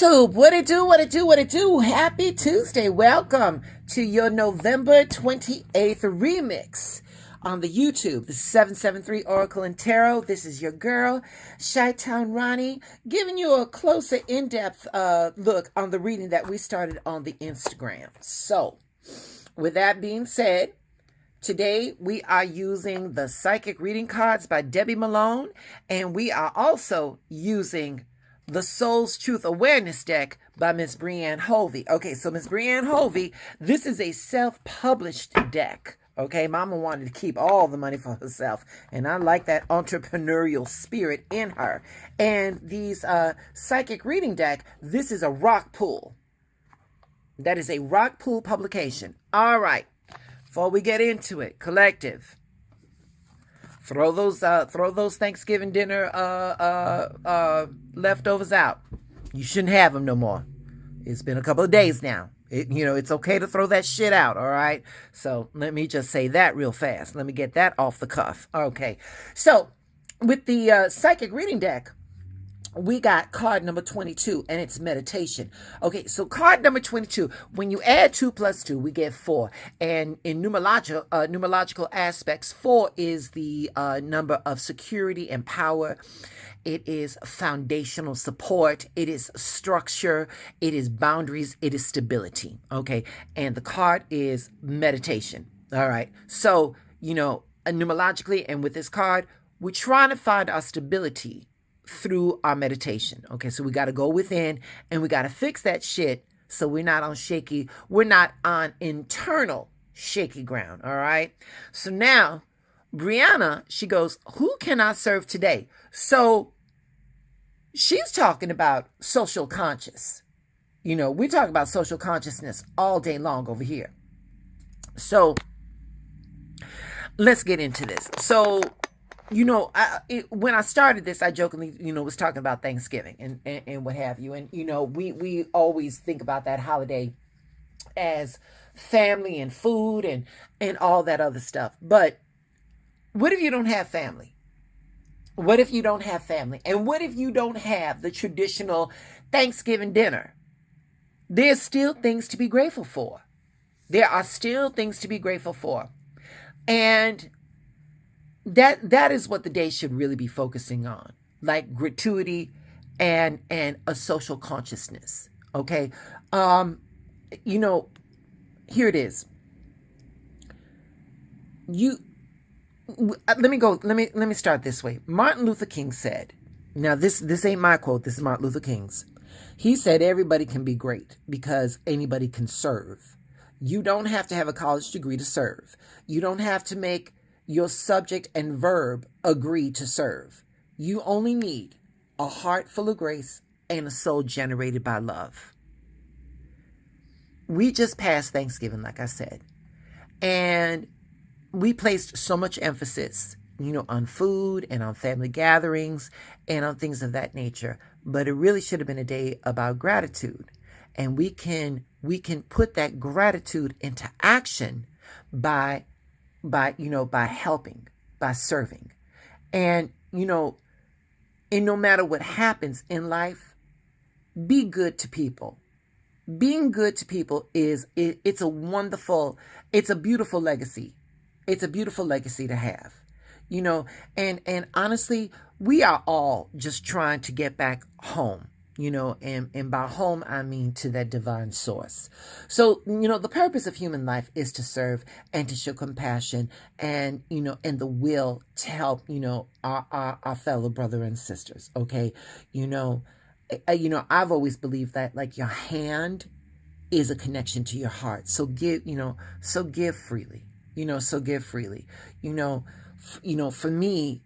YouTube, what it do, what it do, what it do. Happy Tuesday. Welcome to your November 28th remix on the YouTube. This is 773 Oracle and Tarot. This is your girl, Chi-Town Ronnie, giving you a closer, in-depth look on the reading that we started on the Instagram. So, with that being said, today we are using the Psychic Reading Cards by Debbie Malone, and we are also using the Soul's Truth Awareness deck by Miss Brianne Hovey. Okay, so Miss Brianne Hovey, this is a self-published deck. Okay, Mama wanted to keep all the money for herself, and I like that entrepreneurial spirit in her. And these Psychic Reading deck, this is a rock pool. That is a rock pool publication. All right, before we get into it, collective, throw those Thanksgiving dinner leftovers out. You shouldn't have them no more. It's been a couple of days now. It's okay to throw that shit out, all right? So let me just say that real fast. Let me get that off the cuff. Okay. So with the Psychic Reading deck, we got card number 22, and it's meditation. Okay, so card number 22, when you add 2 plus 2, we get 4. And in numerological aspects, 4 is the number of security and power. It is foundational support. It is structure. It is boundaries. It is stability. Okay, and the card is meditation. All right, so, numerologically, and with this card, we're trying to find our stability through our meditation. Okay, so we got to go within and we got to fix that shit so we're not on internal shaky ground. All right, so now Brianna, she goes, who can I serve today? So she's talking about social conscious. We talk about social consciousness all day long over here. So let's get into this. So when I started this, I jokingly, was talking about Thanksgiving and what have you. And, we always think about that holiday as family and food and all that other stuff. But what if you don't have family? What if you don't have family? And what if you don't have the traditional Thanksgiving dinner? There's still things to be grateful for. There are still things to be grateful for. And that is what the day should really be focusing on, like gratuity and a social consciousness. Okay, here it is. Let me start this way. Martin Luther King said, now this ain't my quote, this is Martin Luther King's. He said everybody can be great because anybody can serve. You don't have to have a college degree to serve. You don't have to make your subject and verb agree to serve. You only need a heart full of grace and a soul generated by love. We just passed Thanksgiving, like I said, and we placed so much emphasis, on food and on family gatherings and on things of that nature. But it really should have been a day about gratitude. And we can put that gratitude into action by helping, by serving. And, and no matter what happens in life, be good to people. Being good to people it's a beautiful legacy. It's a beautiful legacy to have, and honestly, we are all just trying to get back home. And by home, I mean to that divine source. So, the purpose of human life is to serve and to show compassion and, and the will to help, our fellow brother and sisters. Okay. I've always believed that like your hand is a connection to your heart. So give freely, so give freely, for me,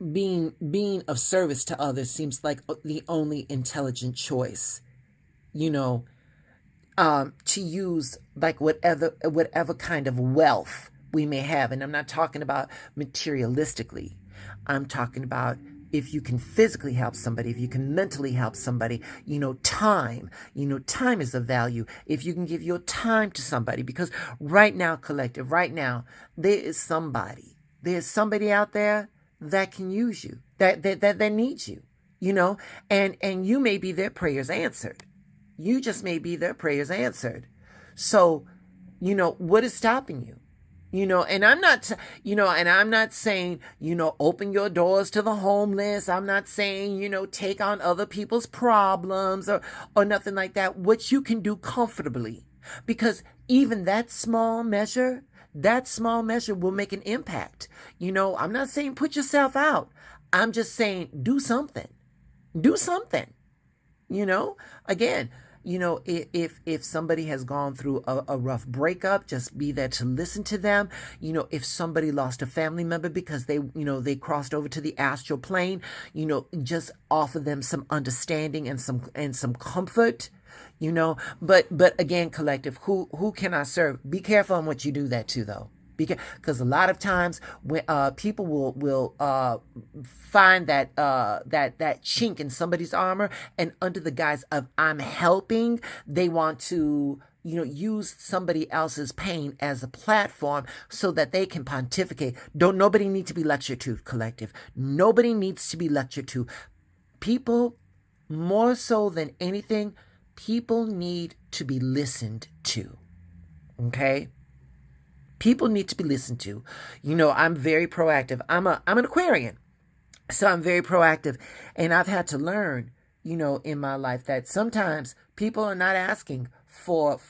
being of service to others seems like the only intelligent choice, to use like whatever kind of wealth we may have. And I'm not talking about materialistically. I'm talking about if you can physically help somebody, if you can mentally help somebody, time is of value. If you can give your time to somebody, because right now, collective, right now, there's somebody out there that can use you, that needs you. and you may be their prayers answered. You just may be their prayers answered. So, what is stopping you? And I'm not, and I'm not saying, open your doors to the homeless. I'm not saying, take on other people's problems or nothing like that. What you can do comfortably, because even that small measure will make an impact. I'm not saying put yourself out. I'm just saying do something. Do something. Again, if somebody has gone through a rough breakup, just be there to listen to them. If somebody lost a family member because they crossed over to the astral plane, just offer them some understanding and some comfort. But again, collective, who can I serve? Be careful on what you do that to, though. Because a lot of times when people will find that chink in somebody's armor, and under the guise of I'm helping, they want to use somebody else's pain as a platform so that they can pontificate. Nobody needs to be lectured to, collective. Nobody needs to be lectured to. People, more so than anything, people need to be listened to. Okay? People need to be listened to. I'm very proactive. I'm an Aquarian, so I'm very proactive, and I've had to learn, in my life that sometimes people are not asking for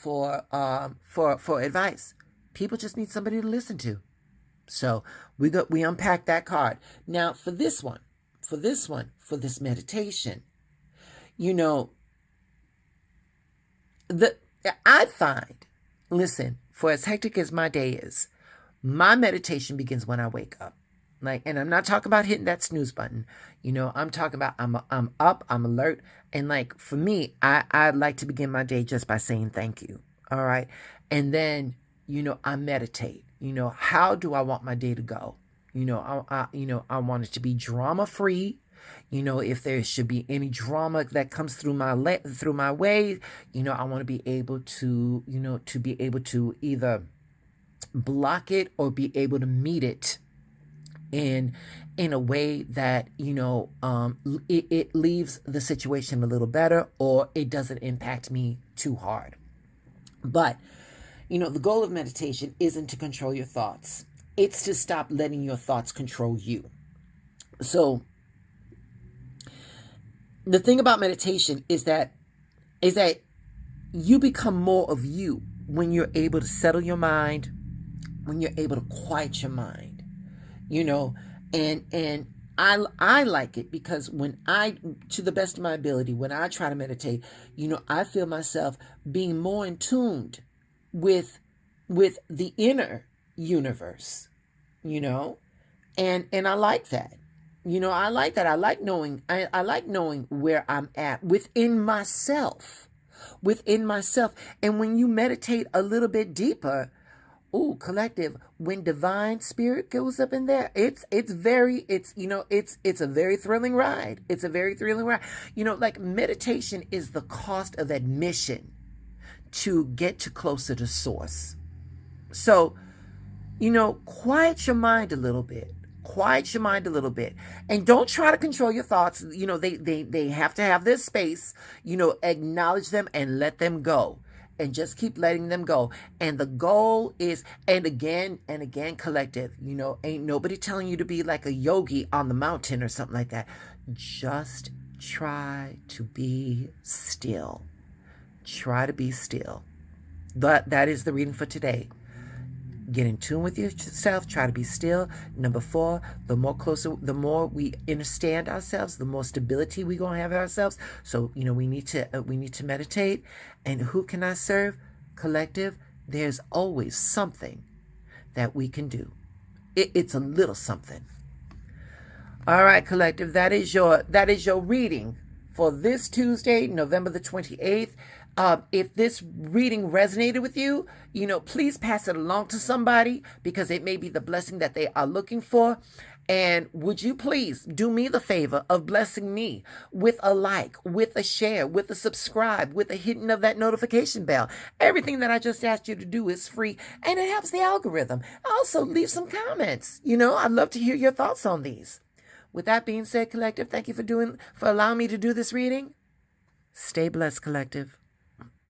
advice. People just need somebody to listen to. So we unpack that card. Now for this meditation, I find, listen. For as hectic as my day is, my meditation begins when I wake up. And I'm not talking about hitting that snooze button. I'm talking about I'm up, I'm alert, and for me, I like to begin my day just by saying thank you. All right, and then I meditate. How do I want my day to go? I want it to be drama free. If there should be any drama that comes through my way, I want to be able to either block it or be able to meet it in a way that it leaves the situation a little better, or it doesn't impact me too hard. But the goal of meditation isn't to control your thoughts. It's to stop letting your thoughts control you. So the thing about meditation is that you become more of you when you're able to settle your mind, when you're able to quiet your mind, and I like it because to the best of my ability, when I try to meditate, I feel myself being more in tune with the inner universe, and I like that. I like that. I like knowing where I'm at within myself. And when you meditate a little bit deeper, collective, when divine spirit goes up in there, it's a very thrilling ride. It's a very thrilling ride. Meditation is the cost of admission to get closer to source. So, quiet your mind a little bit. And don't try to control your thoughts. They have to have their space. Acknowledge them and let them go, and just keep letting them go. And the goal is, and again, collective, ain't nobody telling you to be like a yogi on the mountain or something like that. Just try to be still. That is the reading for today. Get in tune with yourself. Try to be still. Number 4, the more we understand ourselves, the more stability we're going to have ourselves. So, we need to meditate. And who can I serve? Collective. There's always something that we can do. It's a little something. All right, collective. That is your reading for this Tuesday, November the 28th. If this reading resonated with you, please pass it along to somebody, because it may be the blessing that they are looking for. And would you please do me the favor of blessing me with a like, with a share, with a subscribe, with a hitting of that notification bell. Everything that I just asked you to do is free, and it helps the algorithm. Also, leave some comments. I'd love to hear your thoughts on these. with that being said, collective, thank you for allowing me to do this reading. Stay blessed, collective.